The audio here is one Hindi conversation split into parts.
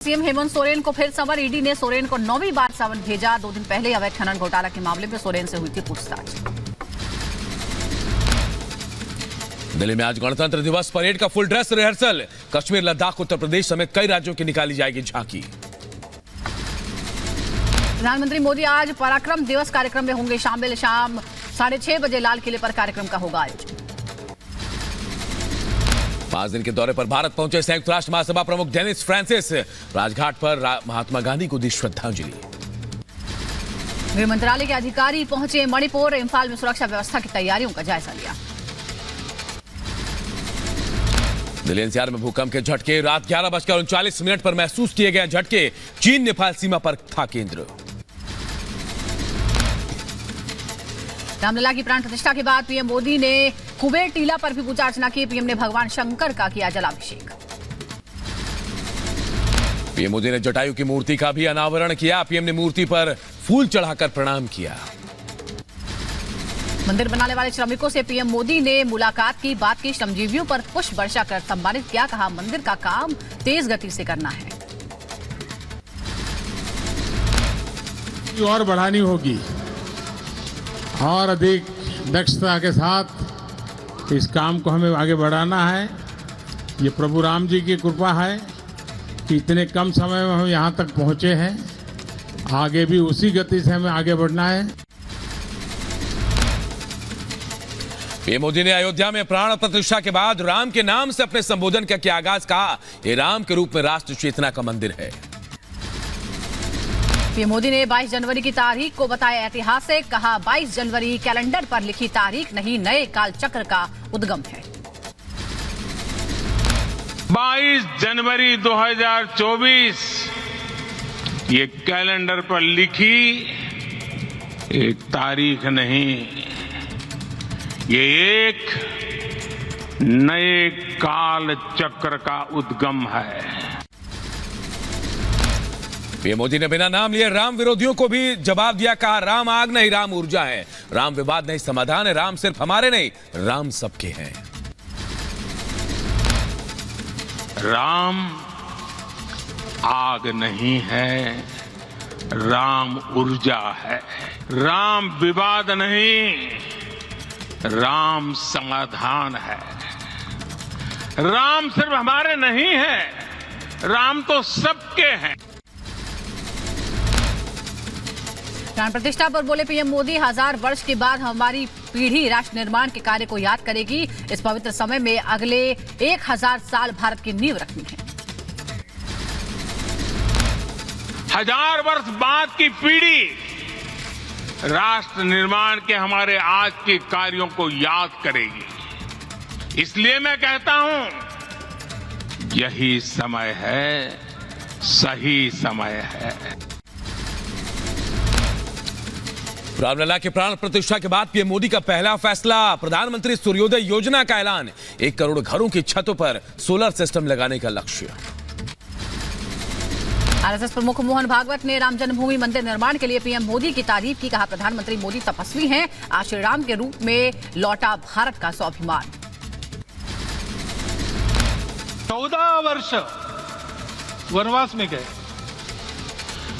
सीएम हेमंत सोरेन को फिर समन। ईडी ने सोरेन को 9वीं बार समन भेजा। 2 दिन पहले अवैध खनन घोटाला के मामले में सोरेन से हुई थी पूछताछ। दिल्ली में आज गणतंत्र दिवस परेड का full dress rehearsal. Kashmir, Ladakh, Uttar Pradesh समेत कई राज्यों की निकाली जाएगी झांकी। प्रधानमंत्री मोदी आज पराक्रम दिवस कार्यक्रम में होंगे शामिल। शाम 6:30 बजे लाल किले पर कार्यक्रम का होगा आयोजन। 5 दिन के दौरे पर भारत पहुंचे संयुक्त राष्ट्र महासभा प्रमुख डेनिस फ्रांसिस। राजघाट पर महात्मा गांधी को दी श्रद्धांजलि। गृह मंत्रालय के अधिकारी पहुंचे मणिपुर। इंफाल में सुरक्षा व्यवस्था की तैयारियों का जायजा लिया। दिल्ली एनसीआर में भूकंप के झटके। रात 11:39 पर महसूस किए गए झटके। चीन नेपाल सीमा पर था केंद्र। रामलला की प्राण प्रतिष्ठा के बाद पीएम मोदी ने कुबेर टीला पर भी पूजा अर्चना की। पीएम ने भगवान शंकर का किया जलाभिषेक। पीएम मोदी ने जटायु की मूर्ति का भी अनावरण किया। पीएम ने मूर्ति पर फूल चढ़ाकर प्रणाम किया। मंदिर बनाने वाले श्रमिकों से पीएम मोदी ने मुलाकात की। बात की श्रमजीवियों पर पुष्प वर्षा कर सम्मानित किया। कहा मंदिर का काम तेज गति से करना है। और बढ़ानी होगी और अधिक दक्षता के साथ इस काम को हमें आगे बढ़ाना है। ये प्रभु राम जी की कृपा है कि इतने कम समय में हम यहाँ तक पहुँचे हैं। आगे भी उसी गति से हमें आगे बढ़ना है। पीएम मोदी ने अयोध्या में प्राण प्रतिष्ठा के बाद राम के नाम से अपने संबोधन का किया आगाज। कहा यह राम के रूप में राष्ट्र चेतना का मंदिर है। पीएम मोदी ने 22 जनवरी की तारीख को बताया ऐतिहासिक। कहा 22 जनवरी कैलेंडर पर लिखी तारीख नहीं, नए काल चक्र का उद्गम है। 22 जनवरी 2024 ये कैलेंडर पर लिखी एक तारीख नहीं, ये एक नए काल चक्र का उद्गम है। पीएम मोदी ने बिना नाम लिए राम विरोधियों को भी जवाब दिया। कहा राम आग नहीं, राम ऊर्जा है। राम विवाद नहीं, समाधान है। राम सिर्फ हमारे नहीं, राम सबके हैं। राम आग नहीं है, राम ऊर्जा है। राम विवाद नहीं, राम समाधान है। राम सिर्फ हमारे नहीं है, राम तो सबके हैं। प्राण प्रतिष्ठा पर बोले पीएम मोदी, 1000 वर्ष के बाद हमारी पीढ़ी राष्ट्र निर्माण के कार्य को याद करेगी। इस पवित्र समय में अगले 1000 साल भारत की नींव रखनी है। 1000 वर्ष बाद की पीढ़ी राष्ट्र निर्माण के हमारे आज के कार्यों को याद करेगी। इसलिए मैं कहता हूं यही समय है, सही समय है। रामलला के प्राण प्रतिष्ठा के बाद पीएम मोदी का पहला फैसला। प्रधानमंत्री सूर्योदय योजना का ऐलान। 1 करोड़ घरों की छतों पर सोलर सिस्टम लगाने का लक्ष्य। आरएसएस प्रमुख मोहन भागवत ने राम जन्मभूमि मंदिर निर्माण के लिए पीएम मोदी की तारीफ की। कहा प्रधानमंत्री मोदी तपस्वी हैं। आज श्री राम के रूप में लौटा भारत का स्वाभिमान। 14 वर्ष वनवास में गए।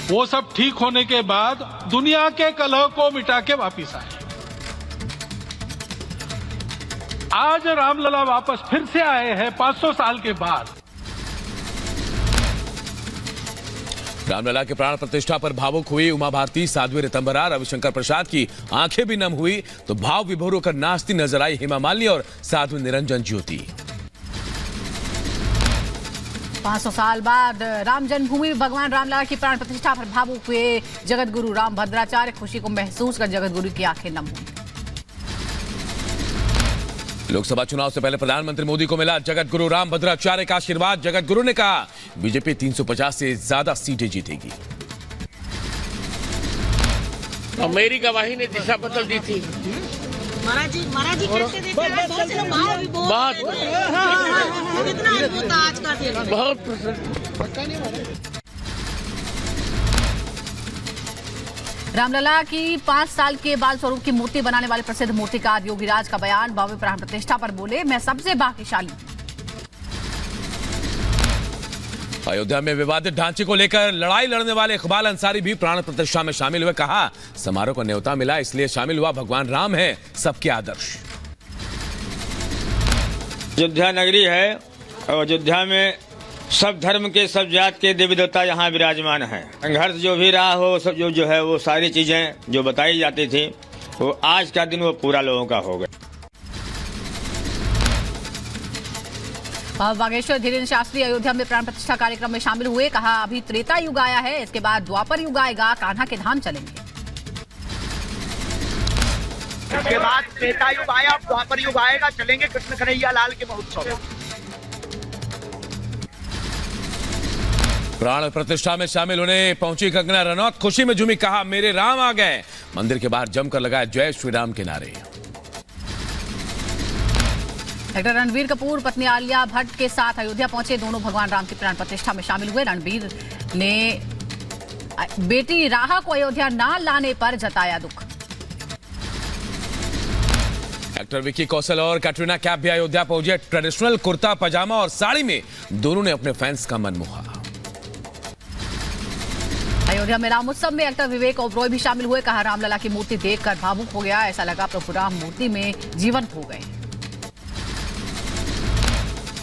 वो सब ठीक होने के बाद दुनिया के कलह को मिटा के वापिस आए। आज रामलला वापस फिर से आए हैं 500 साल के बाद। रामलला के प्राण प्रतिष्ठा पर भावुक हुई उमा भारती, साध्वी ऋतंबरा, रविशंकर प्रसाद की आंखें भी नम हुई तो भाव विभोर होकर नाचती नजर आई हेमा मालिनी और साध्वी निरंजन ज्योति। 500 साल बाद राम जन्मभूमि में भगवान रामलला की प्राण प्रतिष्ठा पर भावुक हुए जगत गुरु राम भद्राचार्य। खुशी को महसूस कर जगत गुरु की आंखें नम हुई। लोकसभा चुनाव से पहले प्रधानमंत्री मोदी को मिला जगत गुरु राम भद्राचार्य का आशीर्वाद। जगत गुरु ने कहा बीजेपी 350 से ज्यादा सीटें जीतेगी। मेरी गवाही ने दिशा बदल दी थी। महाराज जी कैसे देखते हैं? बहुत से लोग भाव भी बहुत कितना अद्भुत आज का दिन। बहुत रामलला की 5 साल के बाल स्वरूप की मूर्ति बनाने वाले प्रसिद्ध मूर्तिकार योगीराज का बयान। भव्य प्राण प्रतिष्ठा पर बोले मैं सबसे भाग्यशाली हूं। अयोध्या में विवादित ढांचे को लेकर लड़ाई लड़ने वाले इकबाल अंसारी भी प्राण प्रतिष्ठा में शामिल हुए। कहा, समारोह को न्योता मिला इसलिए शामिल हुआ। भगवान राम है सबके आदर्श। अयोध्या नगरी है और अयोध्या में सब धर्म के सब जात के देवी देवता यहाँ विराजमान हैं। संघर्ष जो भी रहा हो, सब जो है वो सारी चीजें जो बताई जाती थी वो आज का दिन वो पूरा लोगों का हो गया। बागेश्वर धीरेन्द्र शास्त्री अयोध्या में प्राण प्रतिष्ठा कार्यक्रम में शामिल हुए। कहा, अभी त्रेता युग आया है, इसके बाद द्वापर युग आएगा, कान्हा के धाम चलेंगे। इसके बाद त्रेता युग आया, द्वापर युग आएगा, चलेंगे कृष्ण कन्हैया लाल के महोत्सव में। प्राण प्रतिष्ठा में शामिल होने पहुंची कंगना रनौत, खुशी में झूमी। कहा, मेरे राम आ गए। मंदिर के बाहर जमकर लगाए जय श्री राम के नारे। एक्टर रणबीर कपूर पत्नी आलिया भट्ट के साथ अयोध्या पहुंचे। दोनों भगवान राम की प्राण प्रतिष्ठा में शामिल हुए। रणबीर ने बेटी राहा को अयोध्या न लाने पर जताया दुख। एक्टर विकी कौशल और कैटरीना कैफ भी अयोध्या पहुंचे। ट्रेडिशनल कुर्ता पजामा और साड़ी में दोनों ने अपने फैंस का मन मोहा। अयोध्या में राम उत्सव में एक्टर विवेक ओबरॉय भी शामिल हुए। कहा, रामलला की मूर्ति देखकर भावुक हो गया, ऐसा लगा प्रभु राम मूर्ति में जीवंत हो गए।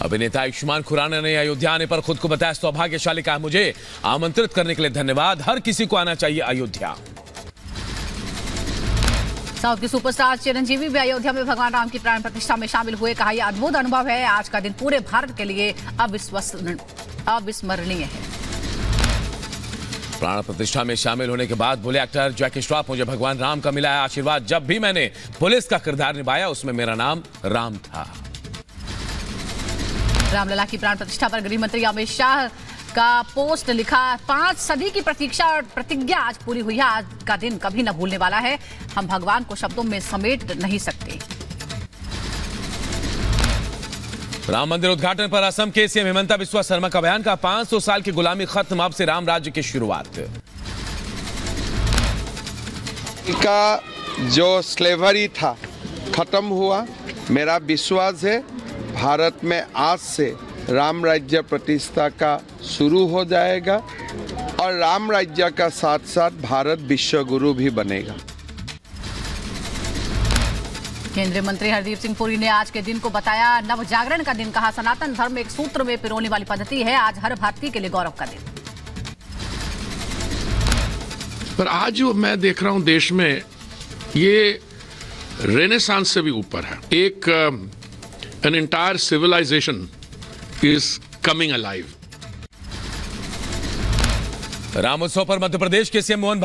अभिनेता आयुष्मान खुराना ने अयोध्या आने पर खुद को बताया सौभाग्यशाली। कहा, मुझे आमंत्रित करने के लिए धन्यवाद, हर किसी को आना चाहिए अयोध्या। साउथ के सुपरस्टार चिरंजीवी भी अयोध्या में भगवान राम की प्राण प्रतिष्ठा में शामिल हुए। कहा, यह अद्भुत अनुभव है, आज का दिन पूरे भारत के लिए अविस्मरणीय है। प्राण प्रतिष्ठा में शामिल होने के बाद बोले एक्टर जैकी श्रॉफ, मुझे भगवान राम का मिला है आशीर्वाद। जब भी मैंने पुलिस का किरदार निभाया उसमें मेरा नाम राम था। रामलला की प्राण प्रतिष्ठा पर गृह मंत्री अमित शाह का पोस्ट लिखा, 5 सदी की प्रतीक्षा और प्रतिज्ञा आज पूरी हुई है। आज का दिन कभी न भूलने वाला है, हम भगवान को शब्दों में समेट नहीं सकते। राम मंदिर उद्घाटन पर असम के सीएम हिमंता बिस्वा शर्मा का बयान। का 500 साल की गुलामी खत्म, अब से राम राज्य की शुरुआत। का जो स्लेवरी था खत्म हुआ। मेरा विश्वास है भारत में आज से राम राज्य प्रतिष्ठा का शुरू हो जाएगा और राम राज्य का साथ साथ भारत विश्व गुरु भी बनेगा। केंद्रीय मंत्री हरदीप सिंह पुरी ने आज के दिन को बताया नव जागरण का दिन। कहा, सनातन धर्म एक सूत्र में पिरोने वाली पद्धति है, आज हर भारतीय के लिए गौरव का दिन। पर आज जो मैं देख रहा हूं देश में, ये रेनेसांस से भी ऊपर है। एक an entire civilization is coming alive. Ram उत्सव पर मध्य प्रदेश के सीएम मोहन